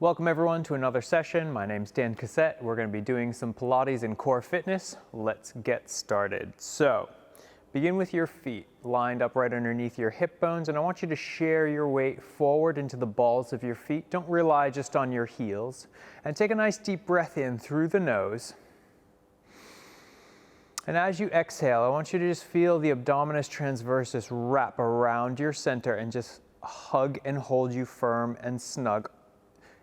Welcome everyone to another session. My name's Dan Cassette. We're going to be doing some Pilates and core fitness. Let's get started. So, begin with your feet lined up right underneath your hip bones, and I want you to share your weight forward into the balls of your feet. Don't rely just on your heels. And take a nice deep breath in through the nose. And as you exhale, I want you to just feel the abdominis transversus wrap around your center and just hug and hold you firm and snug.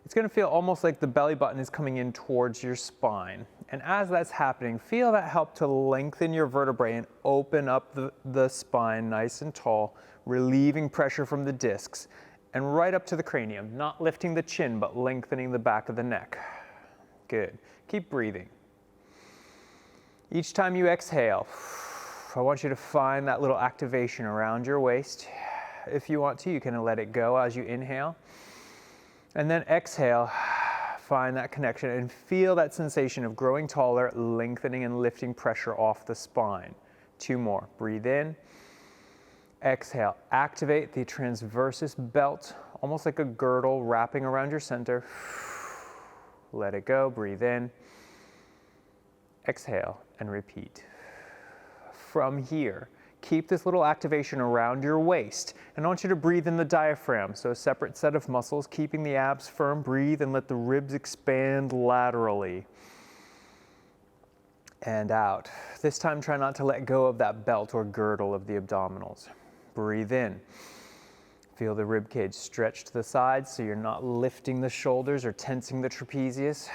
It's going to feel almost like the belly button is coming in towards your spine. And as that's happening, feel that help to lengthen your vertebrae and open up the spine nice and tall, relieving pressure from the discs and right up to the cranium, not lifting the chin, but lengthening the back of the neck. Good. Keep breathing. Each time you exhale, I want you to find that little activation around your waist. If you want to, you can let it go as you inhale. And then exhale, find that connection and feel that sensation of growing taller, lengthening and lifting pressure off the spine. 2 more. Breathe in. Exhale. Activate the transversus belt, almost like a girdle wrapping around your center. Let it go. Breathe in. Exhale and repeat. From here, keep this little activation around your waist. And I want you to breathe in the diaphragm, so a separate set of muscles, keeping the abs firm. Breathe and let the ribs expand laterally. And out. This time, try not to let go of that belt or girdle of the abdominals. Breathe in. Feel the rib cage stretch to the sides so you're not lifting the shoulders or tensing the trapezius.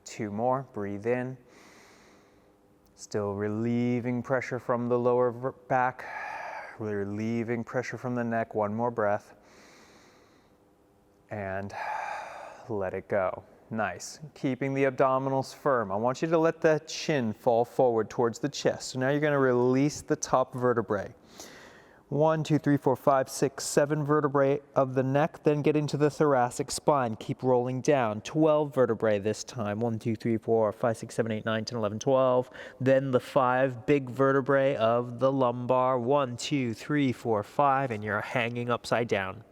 2 more. Breathe in. Still relieving pressure from the lower back, relieving pressure from the neck. 1 more breath. And let it go. Nice. Keeping the abdominals firm. I want you to let the chin fall forward towards the chest. So now you're going to release the top vertebrae. 1, 2, 3, 4, 5, 6, 7 vertebrae of the neck, then get into the thoracic spine. Keep rolling down. 12 vertebrae this time. 1, 2, 3, 4, 5, 6, 7, 8, 9, 10, 11, 12. Then the 5 big vertebrae of the lumbar. 1, 2, 3, 4, 5, and you're hanging upside down.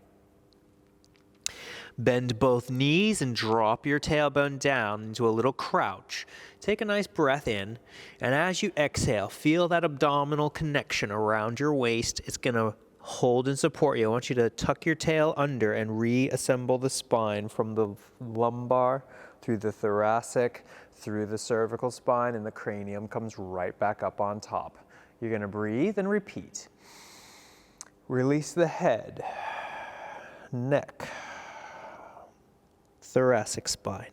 Bend both knees and drop your tailbone down into a little crouch. Take a nice breath in, and as you exhale, feel that abdominal connection around your waist. It's going to hold and support you. I want you to tuck your tail under and reassemble the spine from the lumbar through the thoracic, through the cervical spine, and the cranium comes right back up on top. You're going to breathe and repeat. Release the head, neck, thoracic spine,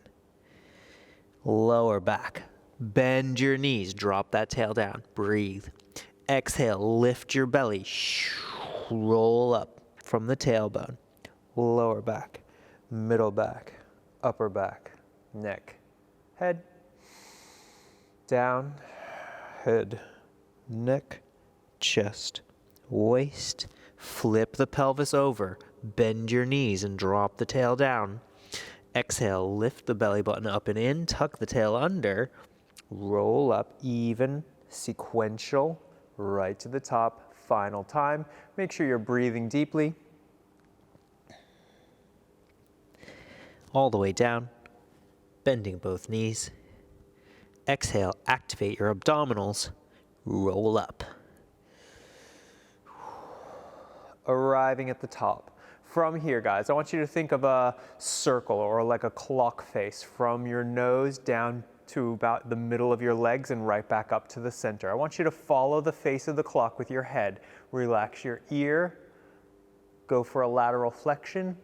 lower back. Bend your knees, drop that tail down. Breathe. Exhale, lift your belly. Roll up from the tailbone. Lower back, middle back, upper back, neck, head, down, head, neck, chest, waist. Flip the pelvis over. Bend your knees and drop the tail down. Exhale, lift the belly button up and in, tuck the tail under, roll up, even, sequential, right to the top, final time. Make sure you're breathing deeply. All the way down, bending both knees. Exhale, activate your abdominals, roll up. Arriving at the top. From here, guys, I want you to think of a circle or like a clock face from your nose down to about the middle of your legs and right back up to the center. I want you to follow the face of the clock with your head. Relax your ear. Go for a lateral flexion.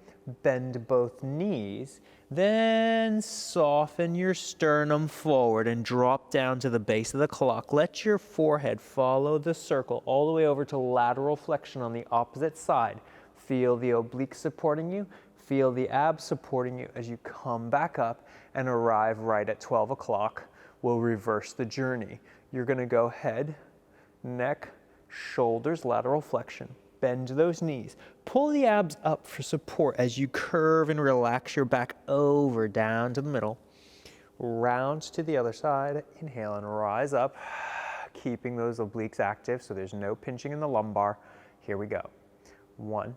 Bend both knees. Then soften your sternum forward and drop down to the base of the clock. Let your forehead follow the circle all the way over to lateral flexion on the opposite side. Feel the obliques supporting you. Feel the abs supporting you as you come back up and arrive right at 12 o'clock. We'll reverse the journey. You're going to go head, neck, shoulders, lateral flexion. Bend those knees. Pull the abs up for support as you curve and relax your back over down to the middle. Round to the other side. Inhale and rise up, keeping those obliques active so there's no pinching in the lumbar. Here we go. 1,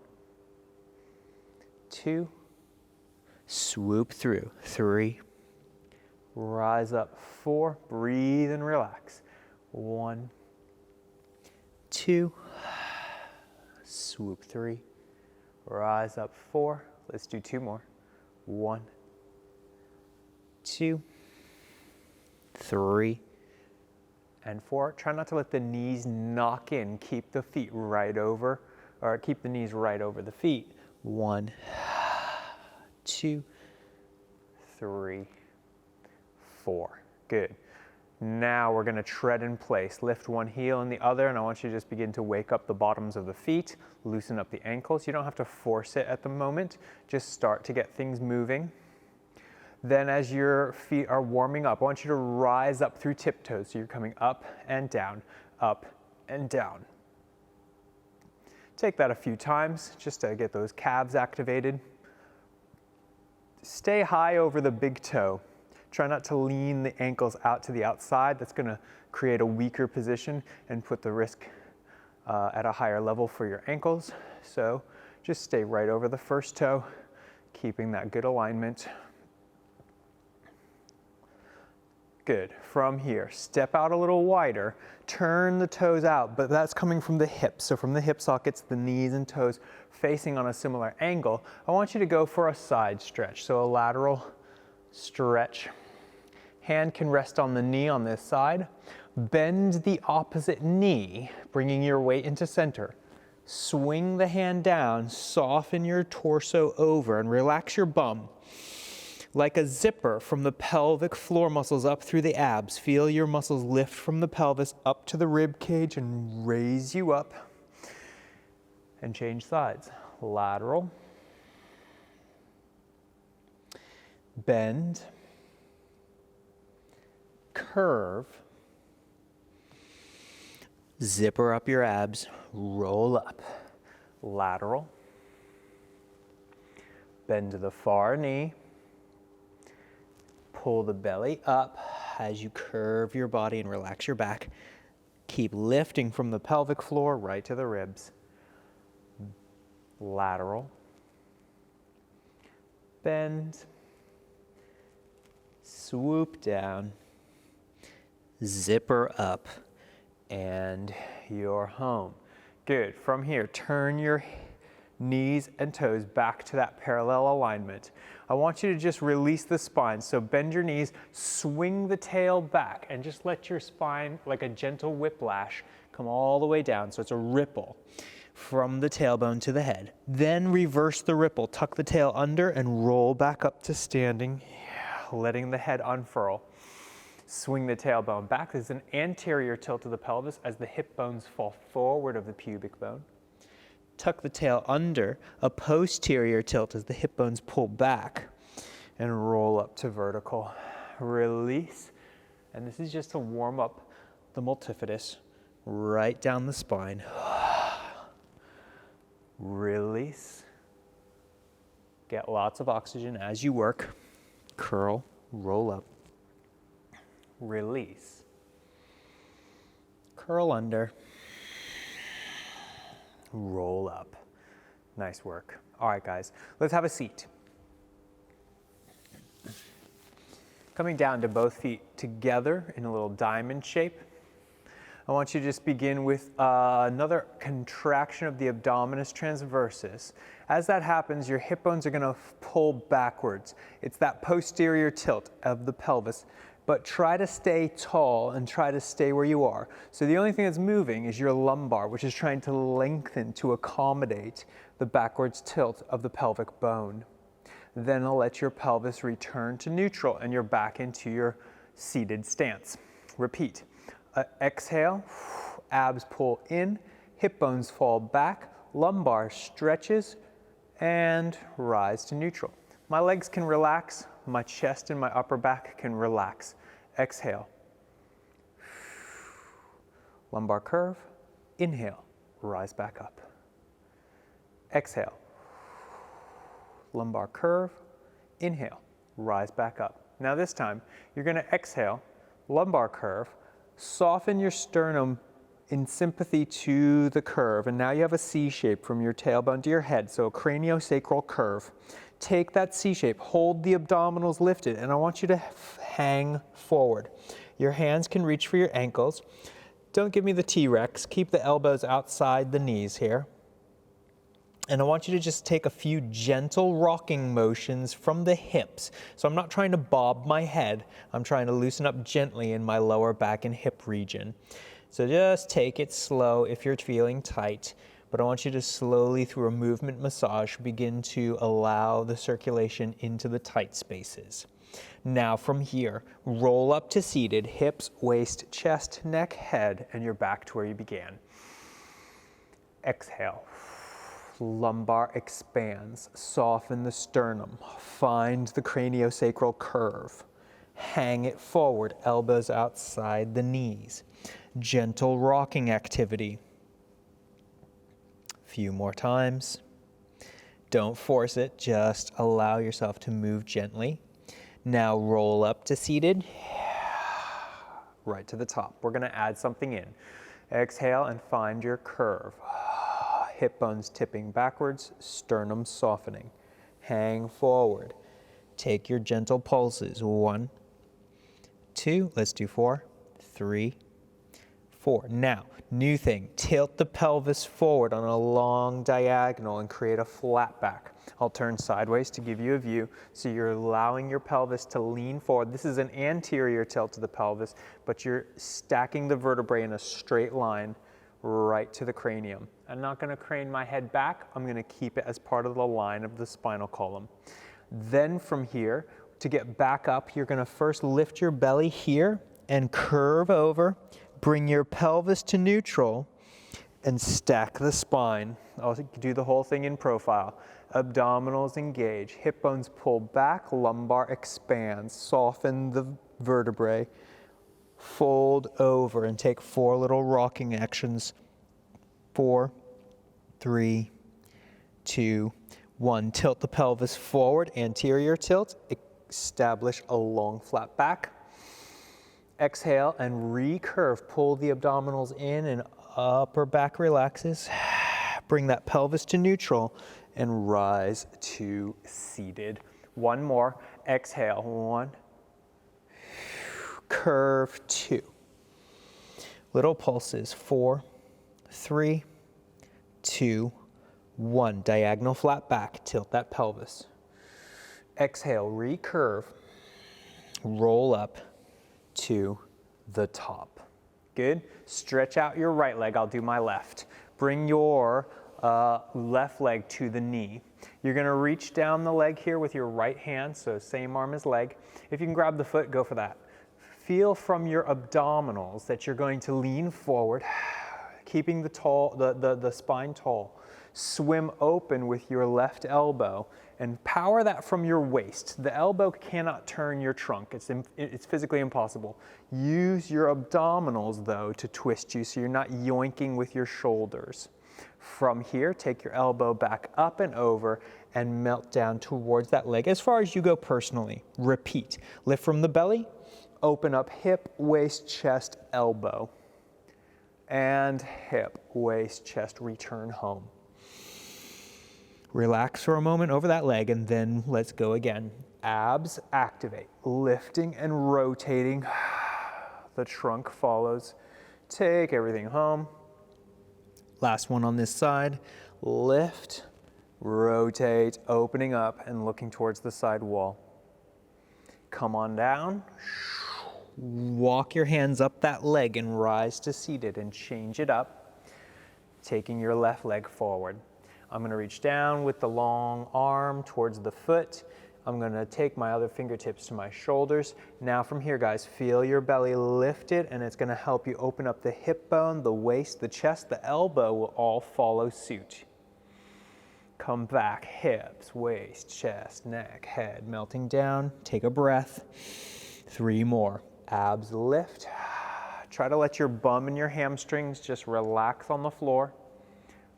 2, Swoop through. 3. Rise up. 4. Breathe and relax. 1, 2. Swoop. 3. Rise up. 4. Let's do 2 more. 1, 2, 3, and 4. Try not to let the knees knock in. Keep the feet right over, or keep the knees right over the feet. 1, 2, 3, 4. Good. Now we're going to tread in place. Lift one heel and the other, and I want you to just begin to wake up the bottoms of the feet, loosen up the ankles. You don't have to force it at the moment. Just start to get things moving. Then as your feet are warming up, I want you to rise up through tiptoes. So you're coming up and down, up and down. Take that a few times just to get those calves activated. Stay high over the big toe. Try not to lean the ankles out to the outside. That's going to create a weaker position and put the risk at a higher level for your ankles. So just stay right over the first toe, keeping that good alignment. Good. From here, step out a little wider, turn the toes out, but that's coming from the hips. So from the hip sockets, the knees and toes facing on a similar angle. I want you to go for a side stretch, so a lateral stretch. Hand can rest on the knee on this side. Bend the opposite knee, bringing your weight into center. Swing the hand down, soften your torso over, and relax your bum. Like a zipper from the pelvic floor muscles up through the abs. Feel your muscles lift from the pelvis up to the rib cage and raise you up. And change sides. Lateral. Bend. Curve. Zipper up your abs. Roll up. Lateral. Bend to the far knee. Pull the belly up as you curve your body and relax your back. Keep lifting from the pelvic floor right to the ribs. Lateral. Bend. Swoop down. Zipper up. And you're home. Good. From here, turn your knees and toes back to that parallel alignment. I want you to just release the spine. So bend your knees, swing the tail back, and just let your spine, like a gentle whiplash, come all the way down. So it's a ripple from the tailbone to the head. Then reverse the ripple. Tuck the tail under and roll back up to standing, letting the head unfurl. Swing the tailbone back. There's an anterior tilt of the pelvis as the hip bones fall forward of the pubic bone. Tuck the tail under, a posterior tilt as the hip bones pull back, and roll up to vertical. Release, and this is just to warm up the multifidus right down the spine. Release. Get lots of oxygen as you work. Curl, roll up. Release. Curl under. Roll up. Nice work. All right, guys, let's have a seat. Coming down to both feet together in a little diamond shape. I want you to just begin with another contraction of the abdominis transversus. As that happens, your hip bones are going to pull backwards. It's that posterior tilt of the pelvis. But try to stay tall and try to stay where you are. So the only thing that's moving is your lumbar, which is trying to lengthen to accommodate the backwards tilt of the pelvic bone. Then I'll let your pelvis return to neutral and you're back into your seated stance. Repeat. Exhale, abs pull in, hip bones fall back, lumbar stretches, and rise to neutral. My legs can relax. My chest and my upper back can relax. Exhale. Lumbar curve. Inhale. Rise back up. Exhale. Lumbar curve. Inhale. Rise back up. Now this time, you're going to exhale. Lumbar curve. Soften your sternum in sympathy to the curve. And now you have a C shape from your tailbone to your head. So a craniosacral curve. Take that C shape, hold the abdominals lifted, and I want you to hang forward. Your hands can reach for your ankles. Don't give me the T-Rex. Keep the elbows outside the knees here. And I want you to just take a few gentle rocking motions from the hips. So I'm not trying to bob my head. I'm trying to loosen up gently in my lower back and hip region. So just take it slow if you're feeling tight. But I want you to slowly, through a movement massage, begin to allow the circulation into the tight spaces. Now from here, roll up to seated, hips, waist, chest, neck, head, and you're back to where you began. Exhale. Lumbar expands, soften the sternum, find the craniosacral curve. Hang it forward, elbows outside the knees. Gentle rocking activity. Few more times. Don't force it, just allow yourself to move gently. Now roll up to seated, right to the top. We're gonna add something in. Exhale and find your curve. Hip bones tipping backwards, sternum softening. Hang forward. Take your gentle pulses. 1, 2, let's do 4, 3, 4. Now, new thing, tilt the pelvis forward on a long diagonal and create a flat back. I'll turn sideways to give you a view. So you're allowing your pelvis to lean forward. This is an anterior tilt to the pelvis, but you're stacking the vertebrae in a straight line right to the cranium. I'm not going to crane my head back. I'm going to keep it as part of the line of the spinal column. Then from here, to get back up, you're going to first lift your belly here and curve over. Bring your pelvis to neutral and stack the spine. I'll do the whole thing in profile. Abdominals engage, hip bones pull back, lumbar expands, soften the vertebrae. Fold over and take 4 little rocking actions. 4, 3, 2, 1. Tilt the pelvis forward, anterior tilt. Establish a long flat back. Exhale and recurve. Pull the abdominals in and upper back relaxes. Bring that pelvis to neutral and rise to seated. One more. Exhale. 1. Curve 2. Little pulses. 4, 3, 2, 1. Diagonal flat back. Tilt that pelvis. Exhale, recurve. Roll up to the top. Good. Stretch out your right leg. I'll do my left. Bring your left leg to the knee. You're going to reach down the leg here with your right hand, so same arm as leg. If you can grab the foot, go for that. Feel from your abdominals that you're going to lean forward, keeping the spine tall. Swim open with your left elbow and power that from your waist. The elbow cannot turn your trunk. It's physically impossible. Use your abdominals though to twist you so you're not yoinking with your shoulders. From here, take your elbow back up and over and melt down towards that leg as far as you go personally. Repeat. Lift from the belly. Open up hip, waist, chest, elbow. And hip, waist, chest, return home. Relax for a moment over that leg and then let's go again. Abs activate, lifting and rotating. The trunk follows. Take everything home. Last one on this side. Lift, rotate, opening up and looking towards the side wall. Come on down. Walk your hands up that leg and rise to seated and change it up, taking your left leg forward. I'm going to reach down with the long arm towards the foot. I'm going to take my other fingertips to my shoulders. Now from here, guys, feel your belly lifted and it's going to help you open up the hip bone, the waist, the chest, the elbow will all follow suit. Come back, hips, waist, chest, neck, head, melting down. Take a breath. 3 more. Abs lift. Try to let your bum and your hamstrings just relax on the floor.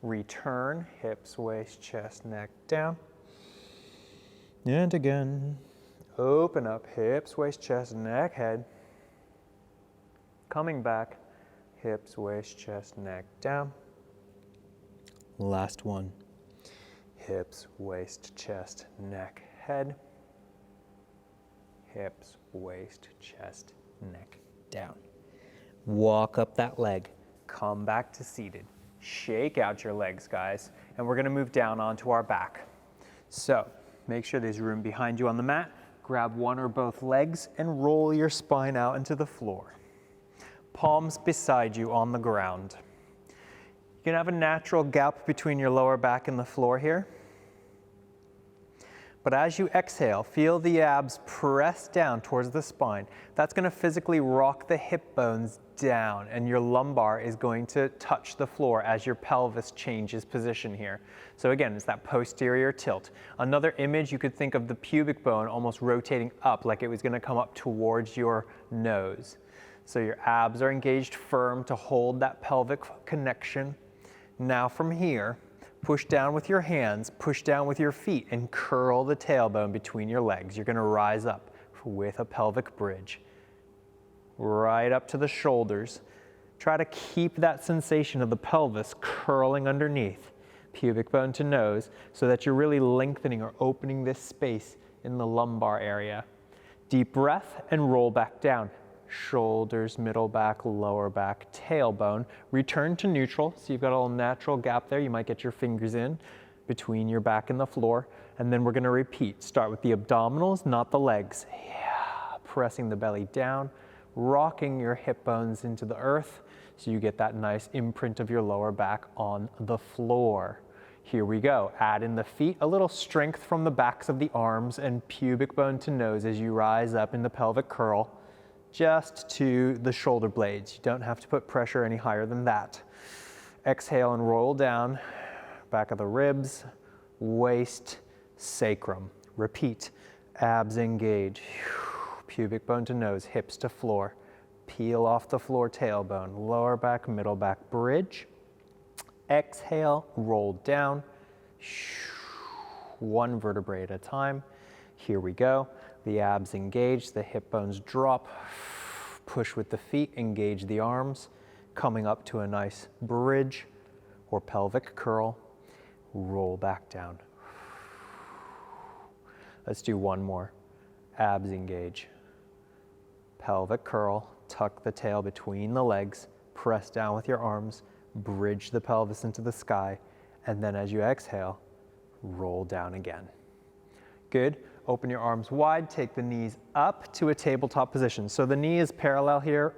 Return, hips, waist, chest, neck down. And again. Open up, hips, waist, chest, neck, head. Coming back, hips, waist, chest, neck down. Last one. hips, waist, chest, neck, head. Hips, waist, chest, neck, down. Walk up that leg, come back to seated. Shake out your legs, guys, and we're gonna move down onto our back. So make sure there's room behind you on the mat. Grab one or both legs and roll your spine out into the floor. Palms beside you on the ground. You can have a natural gap between your lower back and the floor here. But as you exhale, feel the abs press down towards the spine. That's going to physically rock the hip bones down, and your lumbar is going to touch the floor as your pelvis changes position here. So again, it's that posterior tilt. Another image, you could think of the pubic bone almost rotating up like it was going to come up towards your nose. So your abs are engaged firm to hold that pelvic connection. Now from here, push down with your hands, push down with your feet, and curl the tailbone between your legs. You're going to rise up with a pelvic bridge. Right up to the shoulders. Try to keep that sensation of the pelvis curling underneath, pubic bone to nose, so that you're really lengthening or opening this space in the lumbar area. Deep breath and roll back down. Shoulders, middle back, lower back, tailbone. Return to neutral, so you've got a little natural gap there. You might get your fingers in between your back and the floor. And then we're gonna repeat. Start with the abdominals, not the legs. Yeah. Pressing the belly down, rocking your hip bones into the earth, so you get that nice imprint of your lower back on the floor. Here we go. Add in the feet, a little strength from the backs of the arms and pubic bone to nose as you rise up in the pelvic curl. Just to the shoulder blades. You don't have to put pressure any higher than that. Exhale and roll down, back of the ribs, waist, sacrum. Repeat, abs engage, pubic bone to nose, hips to floor. Peel off the floor, tailbone, lower back, middle back, bridge. Exhale, roll down, one vertebrae at a time. Here we go. The abs engage, the hip bones drop, push with the feet, engage the arms, coming up to a nice bridge or pelvic curl, roll back down. Let's do one more. Abs engage, pelvic curl, tuck the tail between the legs, press down with your arms, bridge the pelvis into the sky, and then as you exhale, roll down again. Good. Open your arms wide, take the knees up to a tabletop position. So the knee is parallel here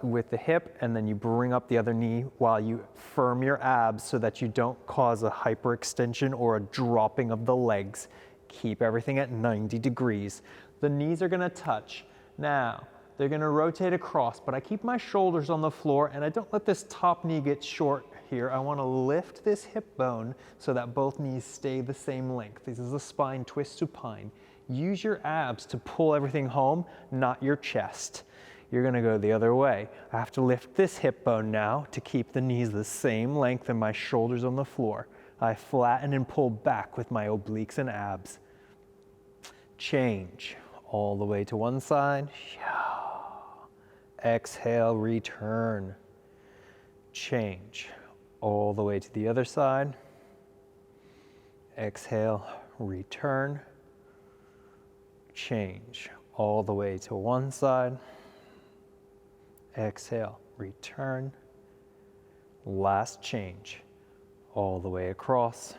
with the hip, and then you bring up the other knee while you firm your abs so that you don't cause a hyperextension or a dropping of the legs. Keep everything at 90 degrees. The knees are gonna touch. Now, they're gonna rotate across, but I keep my shoulders on the floor and I don't let this top knee get short here. I want to lift this hip bone so that both knees stay the same length. This is a spine twist supine. Use your abs to pull everything home, not your chest. You're going to go the other way. I have to lift this hip bone now to keep the knees the same length and my shoulders on the floor. I flatten and pull back with my obliques and abs. Change all the way to one side. Exhale, return. Change all the way to the other side. Exhale, return. Change all the way to one side. Exhale, return. Last change all the way across.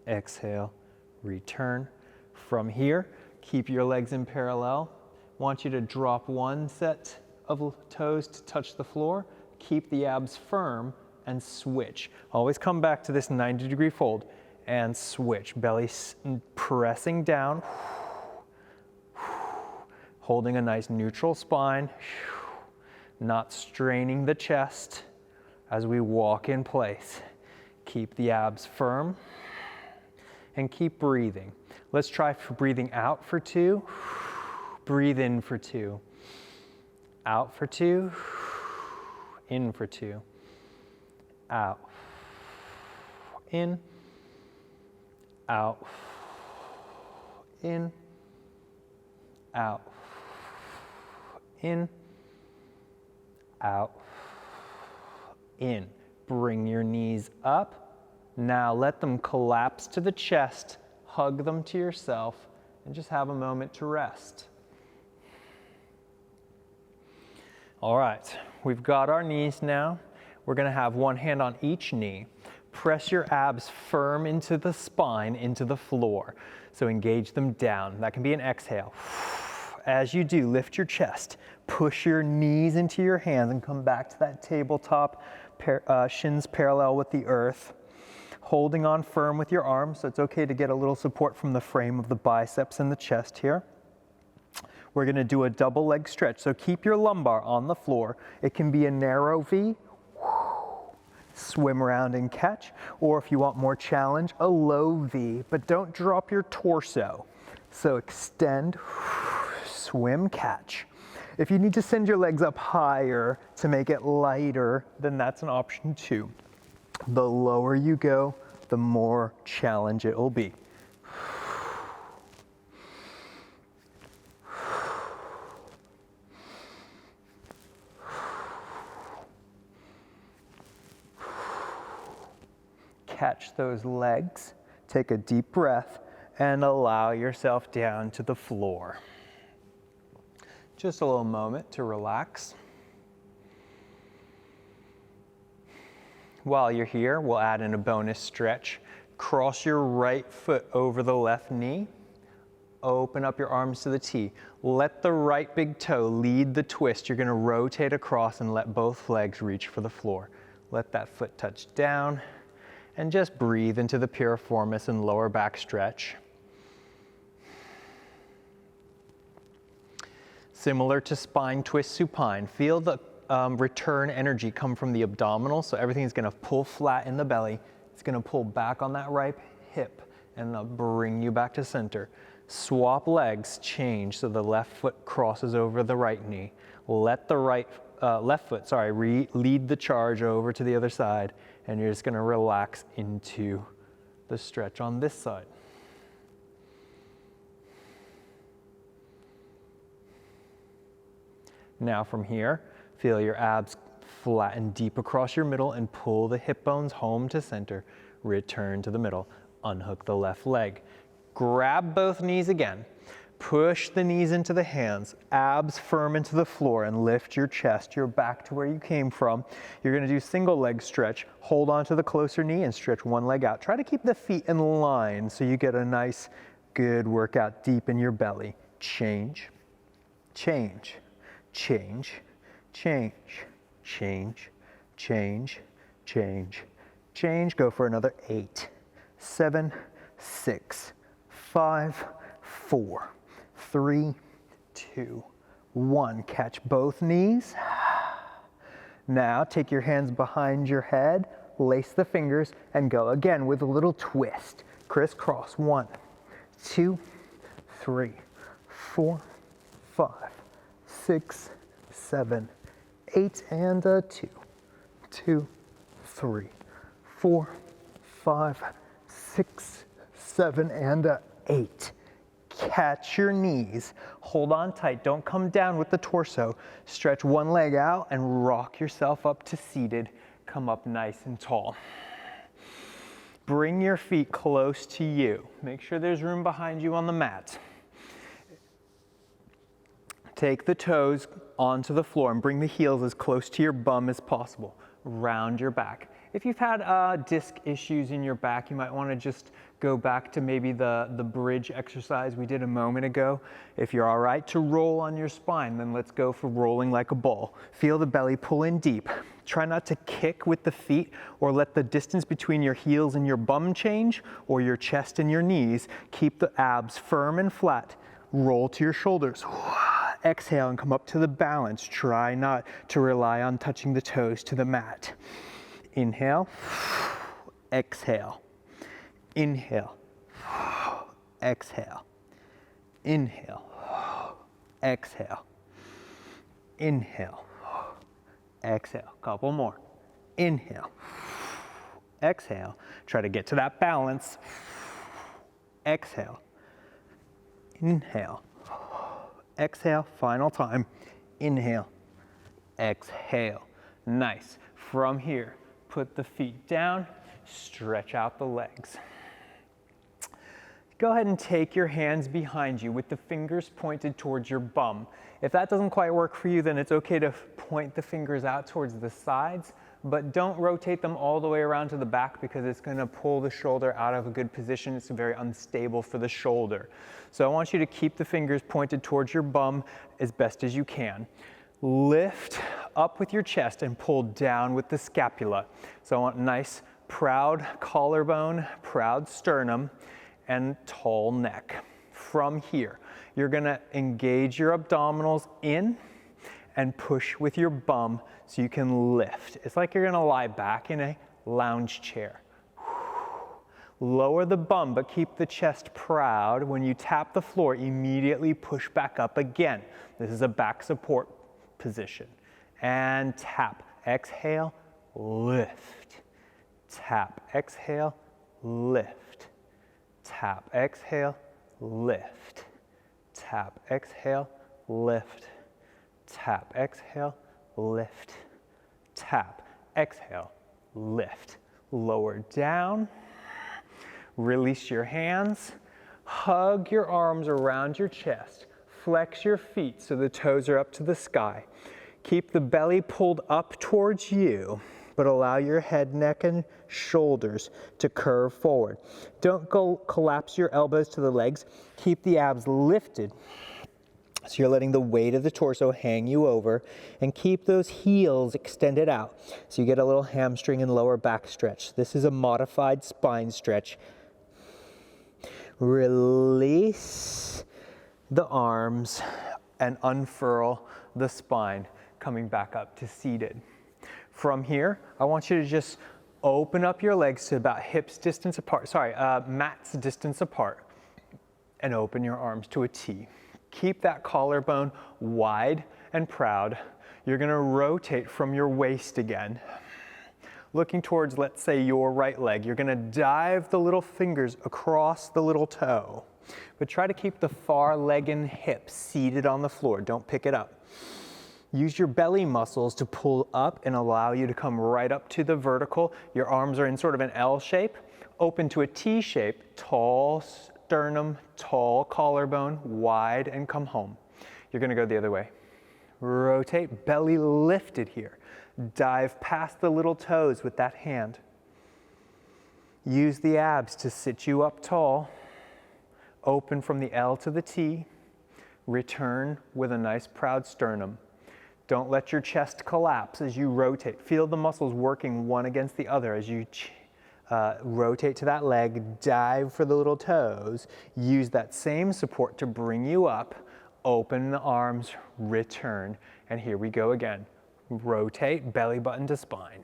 Exhale, return. From here, keep your legs in parallel. Want you to drop one set of toes to touch the floor. Keep the abs firm and switch. Always come back to this 90-degree fold and switch. Belly pressing down. Holding a nice neutral spine. Not straining the chest as we walk in place. Keep the abs firm and keep breathing. Let's try for breathing out for 2. Breathe in for 2. Out for 2. In for 2. Out. In. Out. In. Out. In. Out. In. Bring your knees up Now let them collapse to the chest, hug them to yourself, and just have a moment to rest. All right, we've got our knees now. We're gonna have one hand on each knee. Press your abs firm into the spine, into the floor. So engage them down. That can be an exhale. As you do, lift your chest. Push your knees into your hands and come back to that tabletop, shins parallel with the earth. Holding on firm with your arms, so it's okay to get a little support from the frame of the biceps and the chest here. We're gonna do a double leg stretch, so keep your lumbar on the floor. It can be a narrow V, swim around and catch, or if you want more challenge, a low V, but don't drop your torso. So extend, swim, catch. If you need to send your legs up higher to make it lighter, then that's an option too. The lower you go, the more challenge it will be. Catch those legs, take a deep breath, and allow yourself down to the floor. Just a little moment to relax. While you're here, we'll add in a bonus stretch. Cross your right foot over the left knee. Open up your arms to the T. Let the right big toe lead the twist. You're gonna rotate across and let both legs reach for the floor. Let that foot touch down and just breathe into the piriformis and lower back stretch. Similar to spine twist supine, feel the return energy come from the abdominal, so everything is gonna pull flat in the belly. It's gonna pull back on that right hip and bring you back to center. Swap legs, change, so the left foot crosses over the right knee. Let the left foot, lead the charge over to the other side, and you're just gonna relax into the stretch on this side. Now from here, feel your abs flatten deep across your middle and pull the hip bones home to center. Return to the middle. Unhook the left leg. Grab both knees again. Push the knees into the hands. Abs firm into the floor and lift your chest. You're back to where you came from. You're gonna do single leg stretch. Hold on to the closer knee and stretch one leg out. Try to keep the feet in line so you get a nice, good workout deep in your belly. Change, change, change, change, change, change, change, change. Go for another 8, 7, 6, 5, 4, 3, 2, 1. Catch both knees. Now take your hands behind your head, lace the fingers, and go again with a little twist. Crisscross. 1, 2, 3, 4, 5, 6, 7, 8, and a 2, 2, 3, 4, 5, 6, 7, and a 8. Catch your knees. Hold on tight. Don't come down with the torso. Stretch one leg out and rock yourself up to seated. Come up nice and tall. Bring your feet close to you. Make sure there's room behind you on the mat. Take the toes onto the floor and bring the heels as close to your bum as possible. Round your back. If you've had disc issues in your back, you might want to just go back to maybe the bridge exercise we did a moment ago. If you're all right to roll on your spine, then let's go for rolling like a ball. Feel the belly pull in deep. Try not to kick with the feet or let the distance between your heels and your bum change, or your chest and your knees. Keep the abs firm and flat. Roll to your shoulders. Exhale and come up to the balance. Try not to rely on touching the toes to the mat. Inhale, exhale, inhale, exhale, inhale, exhale, inhale, exhale. Couple more. Inhale, exhale. Try to get to that balance. Exhale, inhale, exhale. Final time. Inhale, exhale. Nice. From here, put the feet down, stretch out the legs. Go ahead and take your hands behind you with the fingers pointed towards your bum. If that doesn't quite work for you, then it's okay to point the fingers out towards the sides, but don't rotate them all the way around to the back because it's going to pull the shoulder out of a good position. It's very unstable for the shoulder. So I want you to keep the fingers pointed towards your bum as best as you can. Lift up with your chest and pull down with the scapula. So I want nice, proud collarbone, proud sternum, and tall neck. From here, you're gonna engage your abdominals in and push with your bum so you can lift. It's like you're gonna lie back in a lounge chair. Lower the bum, but keep the chest proud. When you tap the floor, immediately push back up again. This is a back support position. And tap, exhale, lift. Tap, exhale, lift. Tap, exhale, lift. Tap, exhale, lift. Tap, exhale, lift. Tap, exhale, lift. Lower down. Release your hands. Hug your arms around your chest. Flex your feet so the toes are up to the sky. Keep the belly pulled up towards you, but allow your head, neck, and shoulders to curve forward. Don't go collapse your elbows to the legs. Keep the abs lifted. So you're letting the weight of the torso hang you over, and keep those heels extended out so you get a little hamstring and lower back stretch. This is a modified spine stretch. Release the arms and unfurl the spine, coming back up to seated. From here, I want you to just open up your legs to about hips distance apart, mats distance apart, and open your arms to a T. Keep that collarbone wide and proud. You're gonna rotate from your waist again. Looking towards, let's say, your right leg. You're gonna dive the little fingers across the little toe, but try to keep the far leg and hip seated on the floor. Don't pick it up. Use your belly muscles to pull up and allow you to come right up to the vertical. Your arms are in sort of an L shape, open to a T shape, tall sternum, tall collarbone, wide, and come home. You're gonna go the other way. Rotate, belly lifted here. Dive past the little toes with that hand. Use the abs to sit you up tall. Open from the L to the T. Return with a nice proud sternum. Don't let your chest collapse as you rotate. Feel the muscles working one against the other as you rotate to that leg, dive for the little toes. Use that same support to bring you up. Open the arms, return, and here we go again. Rotate, belly button to spine.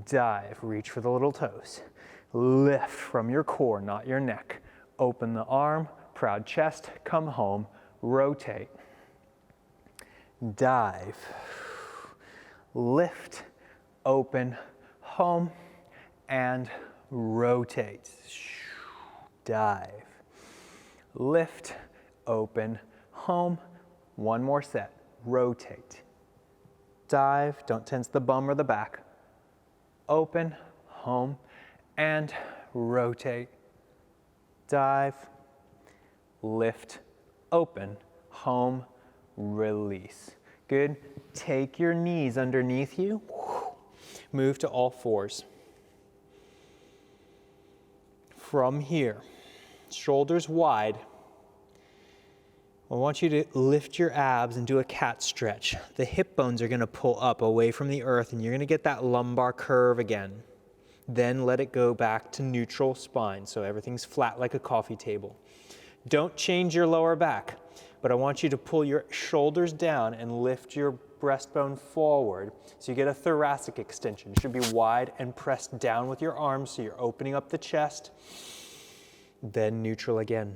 Dive, reach for the little toes. Lift from your core, not your neck. Open the arm, proud chest, come home, rotate. Dive, lift, open, home, and rotate. Dive, lift, open, home. One more set, rotate. Dive, don't tense the bum or the back. Open, home, and rotate. Dive, lift, open, home, release. Good. Take your knees underneath you. Move to all fours. From here, shoulders wide. I want you to lift your abs and do a cat stretch. The hip bones are going to pull up away from the earth, and you're going to get that lumbar curve again. Then let it go back to neutral spine, so everything's flat like a coffee table. Don't change your lower back, but I want you to pull your shoulders down and lift your breastbone forward so you get a thoracic extension. It should be wide and pressed down with your arms so you're opening up the chest. Then neutral again.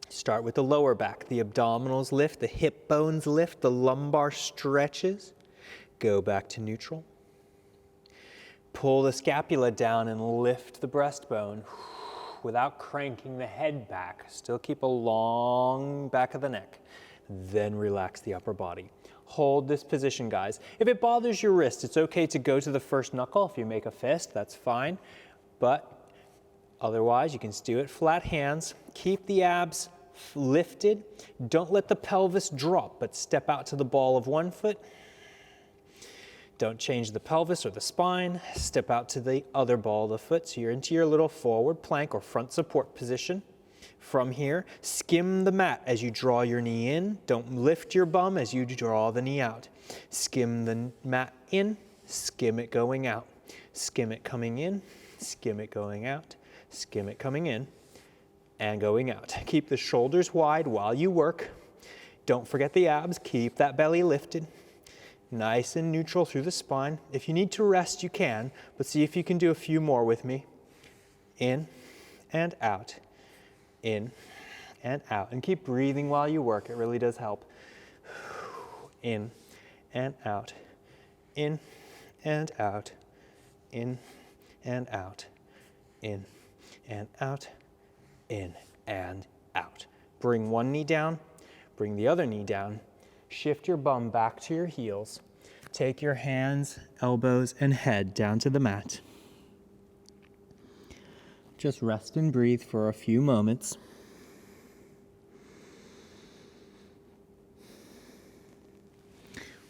Start with the lower back. The abdominals lift, the hip bones lift, the lumbar stretches. Go back to neutral. Pull the scapula down and lift the breastbone without cranking the head back. Still keep a long back of the neck. Then relax the upper body. Hold this position, guys. If it bothers your wrist, it's okay to go to the first knuckle. If you make a fist, that's fine. But otherwise, you can do it flat hands. Keep the abs lifted. Don't let the pelvis drop, but step out to the ball of one foot. Don't change the pelvis or the spine. Step out to the other ball of the foot. So you're into your little forward plank or front support position. From here, skim the mat as you draw your knee in. Don't lift your bum as you draw the knee out. Skim the mat in, skim it going out. Skim it coming in, skim it going out. Skim it coming in and going out. Keep the shoulders wide while you work. Don't forget the abs. Keep that belly lifted. Nice and neutral through the spine. If you need to rest, you can, but see if you can do a few more with me. In and out. In and out. And keep breathing while you work. It really does help. In and out. In and out. In and out. In and out. In and out. Bring one knee down. Bring the other knee down. Shift your bum back to your heels. Take your hands, elbows, and head down to the mat. Just rest and breathe for a few moments.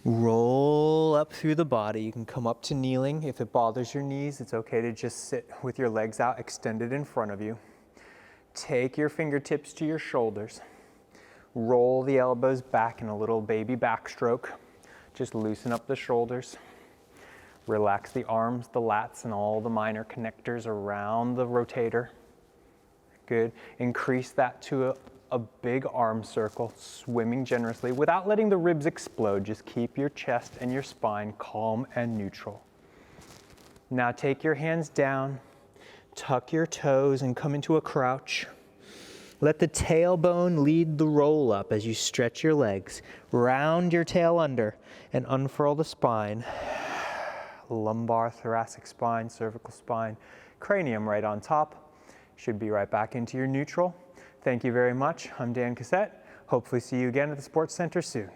Roll up through the body. You can come up to kneeling. If it bothers your knees, it's okay to just sit with your legs out, extended in front of you. Take your fingertips to your shoulders. Roll the elbows back in a little baby backstroke. Just loosen up the shoulders. Relax the arms, the lats, and all the minor connectors around the rotator. Good. Increase that to a big arm circle, swimming generously without letting the ribs explode. Just keep your chest and your spine calm and neutral. Now take your hands down, tuck your toes, and come into a crouch. Let the tailbone lead the roll up as you stretch your legs. Round your tail under and unfurl the spine. Lumbar, thoracic spine, cervical spine, cranium right on top. Should be right back into your neutral. Thank you very much. I'm Dan Cassette. Hopefully see you again at the Sports Center soon.